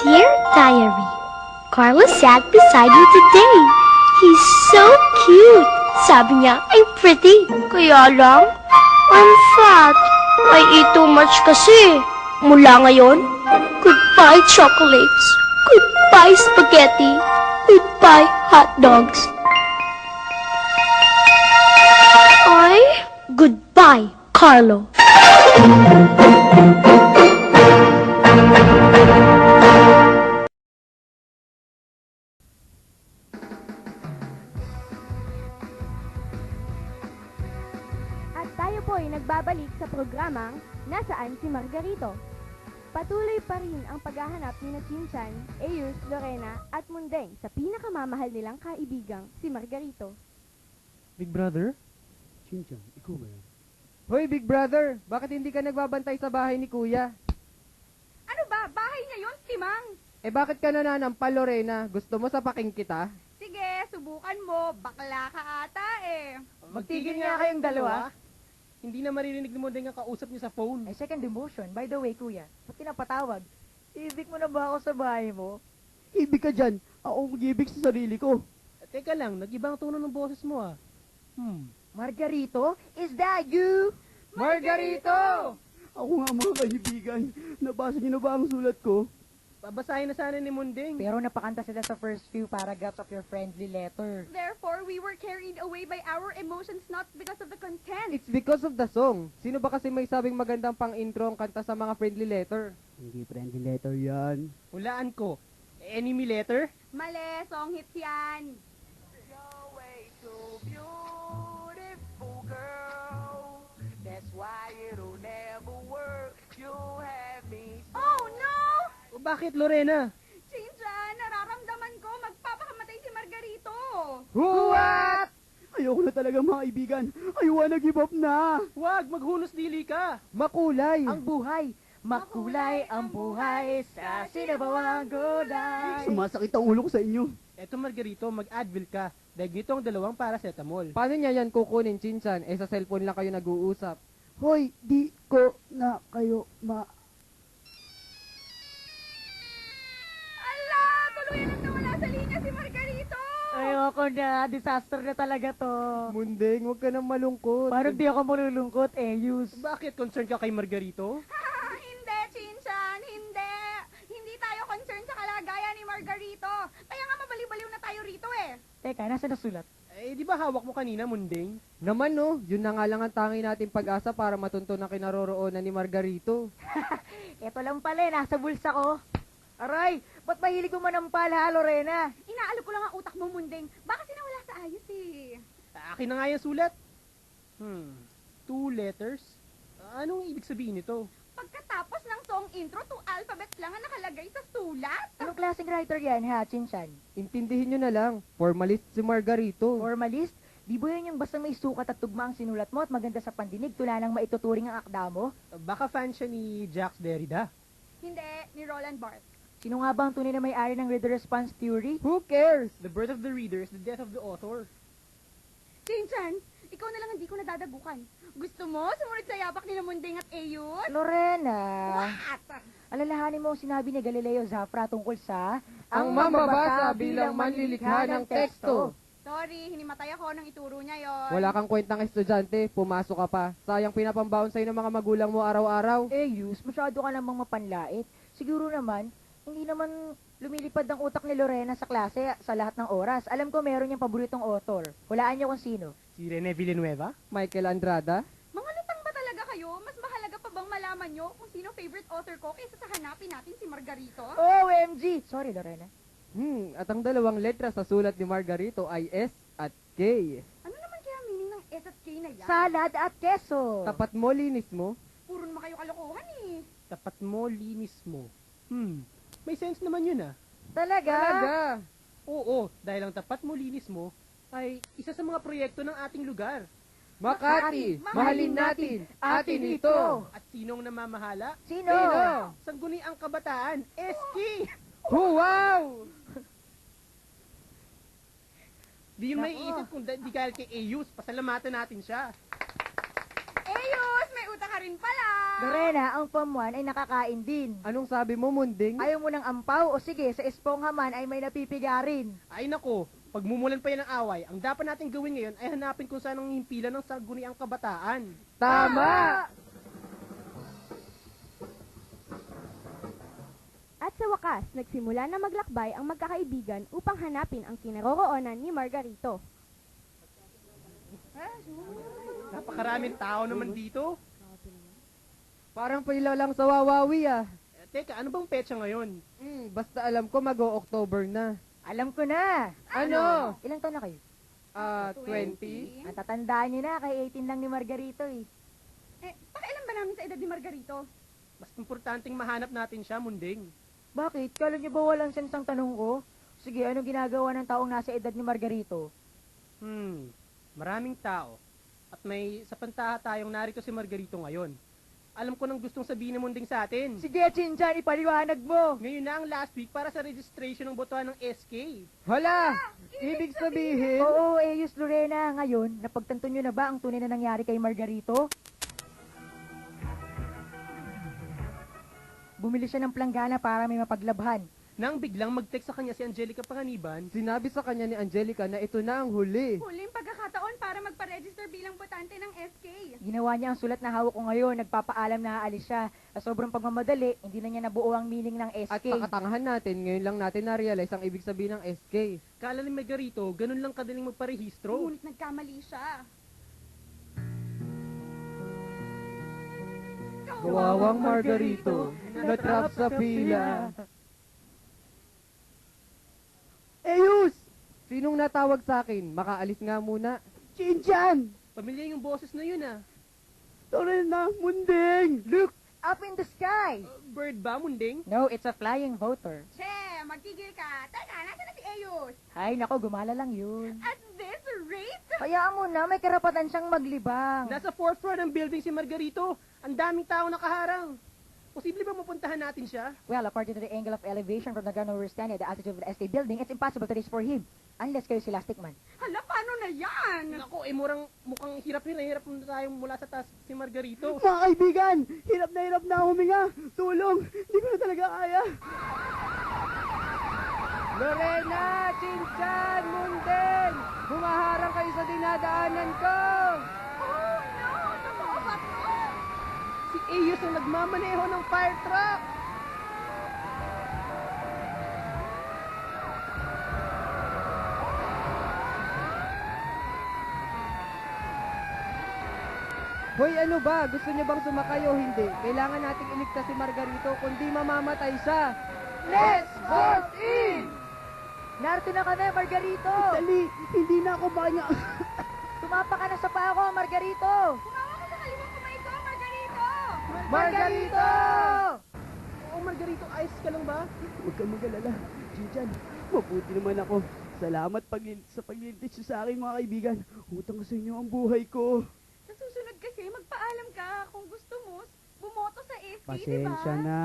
Dear Diary, Carlos sat beside you today. He's so cute. Sabi niya, I'm pretty. Kaya lang, I'm fat. I eat too much kasi. Mula ngayon, goodbye chocolates. Goodbye spaghetti. Goodbye hot dogs. Ay, goodbye, Carlo. At tayo po ay nagbabalik sa programang Nasaan si Margarito? Patuloy pa rin ang paghahanap ni na Chinchan, Eyus, Lorena at Mundeng sa pinakamamahal nilang kaibigang si Margarito. Big Brother? Chinchan, ikaw ba yan? Hoy, Big Brother! Bakit hindi ka nagbabantay sa bahay ni Kuya? Ano ba? Bahay niya yun, Timang! Eh bakit ka nananampal, Lorena? Gusto mo sapaking kita? Sige, subukan mo. Bakla ka ata eh. Magtigil nga kayong dalawa. Hindi na maririnig mo din ang kausap niyo sa phone. Ay, second demotion. By the way, kuya, ba't pinapatawag? Ibig mo na ba ako sa bahay mo? Ibig ka dyan. Ako mag-ibig sa sarili ko. Teka lang, nag-ibang tono ng boses mo ah. Margarito, is that you? Margarito! Ako nga mga kaibigan. Nabasa niyo na ba ang sulat ko? Babasahin na sana ni Munding. Pero napakanta sila sa first few paragraphs of your friendly letter. Therefore, we were carried away by our emotions not because of the content. It's because of the song. Sino ba kasi may sabing magandang pang-intro ang kanta sa mga friendly letter? Hindi friendly letter yan. Hulaan ko. Enemy letter? Mali, song hits yan. Oh no! O bakit, Lorena? Chinchan, nararamdaman ko magpapakamatay si Margarito. What? Ayoko na talaga mga kaibigan. I wanna give up na. Wag, maghunos dili ka. Makulay. Ang buhay, makulay ang buhay sa sinabawang gulay. Sumasakit ang ulo ko sa inyo. Eto Margarito, mag-Advil ka. Dahil dito ang dalawang paracetamol. Paano niya yan kukunin, Chinchan? Eh sa cellphone lang kayo nag-uusap. Hoy, di ko na kayo Ala, tuluyan ang nawala sa linya si Margarito. Ayoko na, disaster na talaga to. Mundeng, huwag ka nang malungkot. Parang di ako malulungkot, Eyus. Bakit? Concerned ka kay Margarito? Hindi, Chinchan, hindi. Hindi tayo concerned sa kalagayan ni Margarito. Kaya nga mabaliw-baliw na tayo rito eh. Teka, nasa nasulat? Eh, di ba hawak mo kanina, Mundeng? Naman no, yun na nga lang ang tangi nating pag-asa para matunto ng kinaroroonan ni Margarito. Ito lang pala, nasa bulsa ko. Aray, ba't mahilig mo manampal ha, Lorena? Inaalok ko lang ang utak mo, Mundeng. Baka sinawala sa ayos eh. Akin na nga yung sulat. 2 letters? Anong ibig sabihin nito? Pagkatapos ng song intro, 2 alphabets lang ang nakalagay sa sulat. Anong klaseng writer yan ha, Chinchan? Intindihin nyo na lang. Formalist si Margarito. Formalist? Di ba yan yung basta may sukat at tugma ang sinulat mo at maganda sa pandinig tula ng maituturing ang akda mo? Baka fan siya ni Jacques Derrida. Hindi, ni Roland Barthes. Sino nga ba ang tunay na may-ari ng reader-response theory? Who cares? The birth of the reader is the death of the author. Chinchan, ikaw na lang hindi ko nadadagukan. Gusto mo sumunod sa yapak ni Mundeng at Eyun? Lorena, What? alalahanin mo ang sinabi ni Galileo Zafra tungkol sa Ang mambabasa bilang manlilikha ng teksto. Sorry, hinimatay ako nang ituro niya yon. Wala kang kwentang estudyante, pumasok ka pa. Sayang pinapambaon sa'yo ng mga magulang mo araw-araw. Eyus, masyado ka namang mapanlait. Siguro naman, hindi naman lumilipad ang utak ni Lorena sa klase sa lahat ng oras. Alam ko meron niyang paboritong author. Hulaan niyo kung sino. Si Rene Villanueva? Michael Andrada? Mga lutang ba talaga kayo? Mas mahalaga pa bang malaman nyo kung sino favorite author ko kaysa sa hanapin natin si Margarito? OMG! Sorry, Lorena. At ang dalawang letra sa sulat ni Margarito ay S at K. Ano naman kaya meaning ng S at K na yan? Salad at keso. Tapat mo, linis mo. Puro naman kayo kalokohan eh. Tapat mo, linis mo. May sense naman yun ah. Talaga? Oo, dahil ang tapat mo, linis mo, ay isa sa mga proyekto ng ating lugar. Makati, mahalin natin, atin ito. At sinong namamahala? Sino? Sangguniang Kabataan, Eski! Wow! Di yung Nako. maiisip kung di dahil kay Eyus, pasalamatan natin siya. Eyus, may utak ka rin pala. Lorena, ang Form 1 ay nakakain din. Anong sabi mo, Munding? Ayaw mo ng ampaw o sige, sa espongha man ay may napipigarin. Ay nako, pagmumulan pa yan ng away, ang dapat natin gawin ngayon ay hanapin kung saan ang himpilan ng sangguniang kabataan. Tama! At sa wakas, nagsimula na maglakbay ang magkakaibigan upang hanapin ang kinaroroonan ni Margarito. Napakaraming tao naman dito. Parang pila lang sa Wawawi ah. Teka, ano bang petsa ngayon? Basta alam ko mag-o-October na. Alam ko na. Ano? Ilang taon na kayo? 20? Ang tatandaan niyo na, kay 18 lang ni Margarito eh. Pakialam ba namin sa edad ni Margarito? Mas importanteng mahanap natin siya, Munding. Bakit? Kala niyo ba walang sensang tanong ko? Sige, anong ginagawa ng taong nasa edad ni Margarito? Maraming tao. At may sa pantaha tayong narito si Margarito ngayon. Alam ko nang gustong sabihin ni Munding sa atin. Sige, Chinchan, ipaliwanag mo. Ngayon na ang last week para sa registration ng botohan ng SK. Hala! Ibig sabihin... Oo, Eyus Lorena, ngayon, napagtanto niyo na ba ang tunay na nangyari kay Margarito? Bumili siya ng planggana para may mapaglabhan. Nang biglang mag-text sa kanya si Angelica Panganiban, Sinabi sa kanya ni Angelica na ito na ang huli. Huling pagkakataon para magpa-register bilang botante ng SK. Ginawa niya ang sulat na hawak ko ngayon, nagpapaalam na aalis siya. Sa sobrang pagmamadali, hindi na niya nabuo ang meaning ng At SK. sa katangahan natin, ngayon lang natin na-realize ang ibig sabihin ng SK. kala ni Margarito, ganun lang kadaling magparehistro. Ngunit nagkamali siya. Kawawang Margarito, natrap sa pila. Eyus! Sinong natawag sa akin? Makaalis nga muna. Chinchan! Pamilya yung boses na yun ah. Lorena, Munding! Look! Up in the sky! Bird ba, Munding? No, it's a flying voter. Che, magtigil ka. Teka, nasa na si Ayos? Ay, nako, gumala lang yun. At this rate? Hayaan mo na, may karapatan siyang maglibang. Nasa fourth floor ng building si Margarito. Ang daming tao nakaharang. Posible ba mapuntahan natin siya? Well, according to the angle of elevation from the ground where we're standing at the altitude of the SK building, it's impossible to reach for him. Unless kayo sila stickman. Hala, paano na yan? Nako, mukhang hirap na tayo mula sa taas si Margarito. Mga kaibigan, hirap na ako huminga. Tulong, hindi ko na talaga kaya. Lorena, Chinchan, Mundeng! Humaharang kayo sa dinadaanan ko! Oh, no! Totoo ba to? Si Ayos ang nagmamaneho ng fire truck. Hoy, ano ba? Gusto niyo bang sumakay o hindi? Kailangan nating iligtas si Margarito, kundi mamamatay siya. Let's vote in! Narito na kami, Margarito! Dali, hindi na ako banya. Tumapa ka na sa paa ko, Margarito! Kumawa ka sa kaliwang kamay ko, Margarito! Margarito! Oo, Margarito, ayos ka lang ba? Huwag kang mag-alala. Chinchan, mabuti naman ako. Salamat sa pagliligtas niyo sa akin, mga kaibigan. Utang ko sa inyo ang buhay ko. Sa susunod kasi, magpaalam ka kung gusto mo bumoto sa SK, di ba? Pasensya na.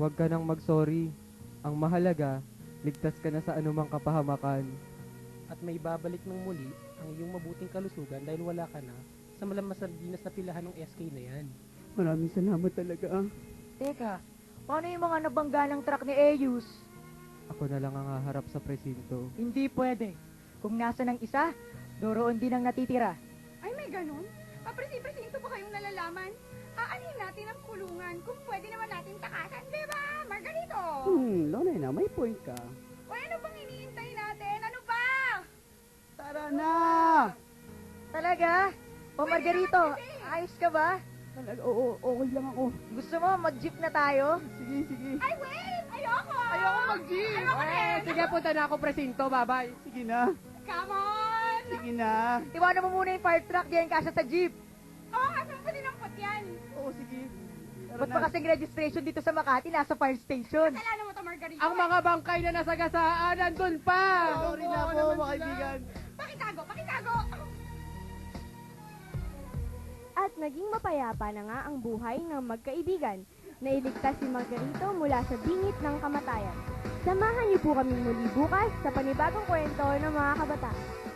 Huwag ka nang mag-sorry. Ang mahalaga, ligtas ka na sa anumang kapahamakan. At may babalik ng muli ang iyong mabuting kalusugan dahil wala ka na sa malamasardinas na pilahan ng SK na yan. Maraming salamat talaga. Teka, paano yung mga nabangga ng truck ni Eyus? Ako na lang ang haharap sa presinto. Hindi pwede. Kung nasa ng isa, doroon din ang natitira. Ay, may ganun? Papresi-presinto ba kayong nalalaman? Aanin natin ang kulungan kung pwede naman natin takasan, di ba, Margarito? Lorena, may point ka. O ano bang iniintay natin? Ano ba? Tara na! Talaga? O Margarito, ayos ka ba? Talaga, oo, okay lang ako. Gusto mo mag-jeep na tayo? Sige, sige. Ay, wait! Ayoko! Ayoko mag-jeep! Ayoko rin! Sige, punta na ako presinto. Bye-bye. Sige na. Come on! Sige na. Iwanan mo muna yung fire truck diyan kasya sa jeep. Oo nga, saan pa dinampot yan? Oo, sige. Tara Ba't na. pa kasing registration dito sa Makati, nasa fire station? Kasalanan mo to, Margarito. Ang mga bangkay na nasagasaan, nandun pa! Sorry na po, mga kaibigan. Pakitago, pakitago! naging mapayapa na nga ang buhay ng magkaibigan. Nailigtas si Margarito mula sa bingit ng kamatayan. Samahan niyo po kami muli bukas sa panibagong kwento ng mga kabataan.